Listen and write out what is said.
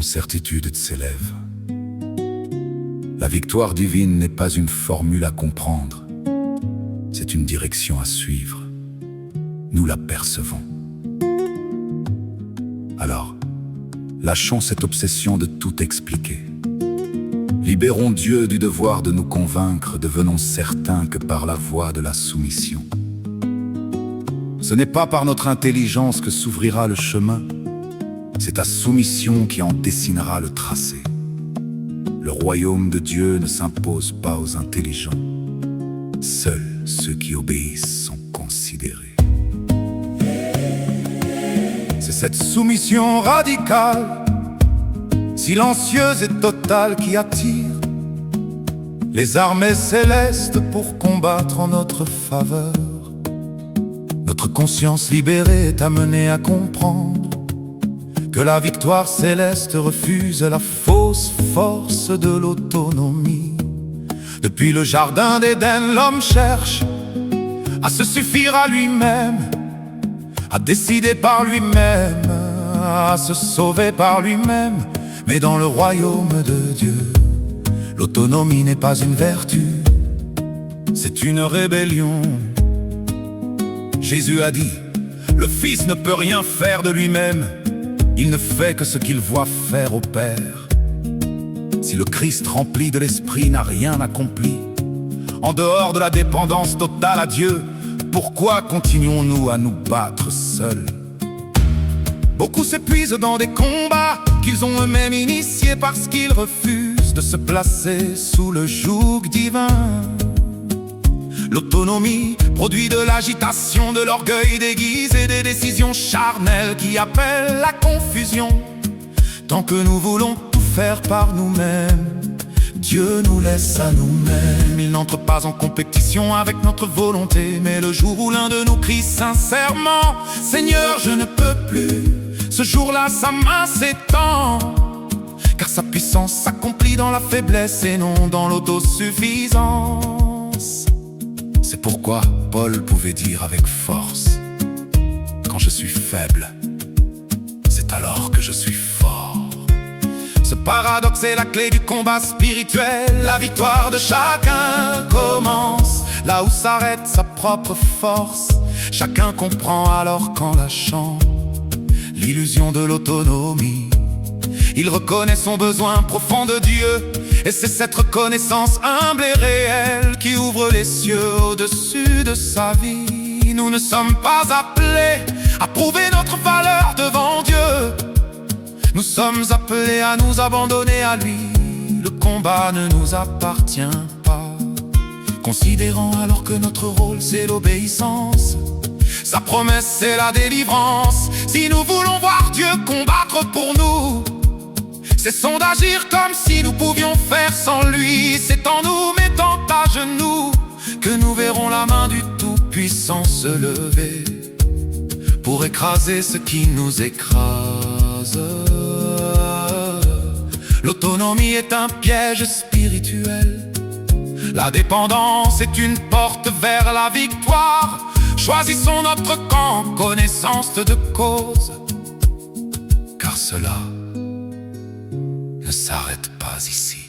certitude de ses lèvres. La victoire divine n'est pas une formule à comprendre, c'est une direction à suivre. Nous la percevons. Alors, lâchons cette obsession de tout expliquer. Libérons Dieu du devoir de nous convaincre, devenons certains que par la voie de la soumission. Ce n'est pas par notre intelligence que s'ouvrira le chemin, c'est ta soumission qui en dessinera le tracé. Le royaume de Dieu ne s'impose pas aux intelligents. Seuls ceux qui obéissent sont considérés. C'est cette soumission radicale, silencieuse et totale qui attire les armées célestes pour combattre en notre faveur. Notre conscience libérée est amenée à comprendre que la victoire céleste refuse la fausse force de l'autonomie. Depuis le jardin d'Éden, l'homme cherche à se suffire à lui-même, à décider par lui-même, à se sauver par lui-même. Mais dans le royaume de Dieu, l'autonomie n'est pas une vertu, c'est une rébellion. Jésus a dit, le Fils ne peut rien faire de lui-même, il ne fait que ce qu'il voit faire au Père. Si le Christ rempli de l'Esprit n'a rien accompli, en dehors de la dépendance totale à Dieu, pourquoi continuons-nous à nous battre seuls? Beaucoup s'épuisent dans des combats qu'ils ont eux-mêmes initiés parce qu'ils refusent de se placer sous le joug divin. L'autonomie produit de l'agitation, de l'orgueil déguisé, des décisions charnelles qui appellent la confusion. Tant que nous voulons tout faire par nous-mêmes, Dieu nous laisse à nous-mêmes. Il n'entre pas en compétition avec notre volonté, mais le jour où l'un de nous crie sincèrement « Seigneur, je ne peux plus », ce jour-là sa main s'étend, car sa puissance s'accomplit dans la faiblesse et non dans l'autosuffisance. C'est pourquoi Paul pouvait dire avec force, quand je suis faible, c'est alors que je suis fort. Ce paradoxe est la clé du combat spirituel. La victoire de chacun commence là où s'arrête sa propre force. Chacun comprend alors qu'en lâchant l'illusion de l'autonomie, il reconnaît son besoin profond de Dieu. Et c'est cette reconnaissance humble et réelle qui ouvre les cieux au-dessus de sa vie. Nous ne sommes pas appelés à prouver notre valeur devant Dieu. Nous sommes appelés à nous abandonner à lui. Le combat ne nous appartient pas. Considérant alors que notre rôle c'est l'obéissance, sa promesse c'est la délivrance. Si nous voulons voir Dieu combattre pour nous, cessons d'agir comme si nous pouvions faire sans lui. C'est en nous mettant à genoux que nous verrons la main du Tout-Puissant se lever pour écraser ce qui nous écrase. L'autonomie est un piège spirituel. La dépendance est une porte vers la victoire. Choisissons notre camp, connaissance de cause, car cela ne s'arrête pas ici.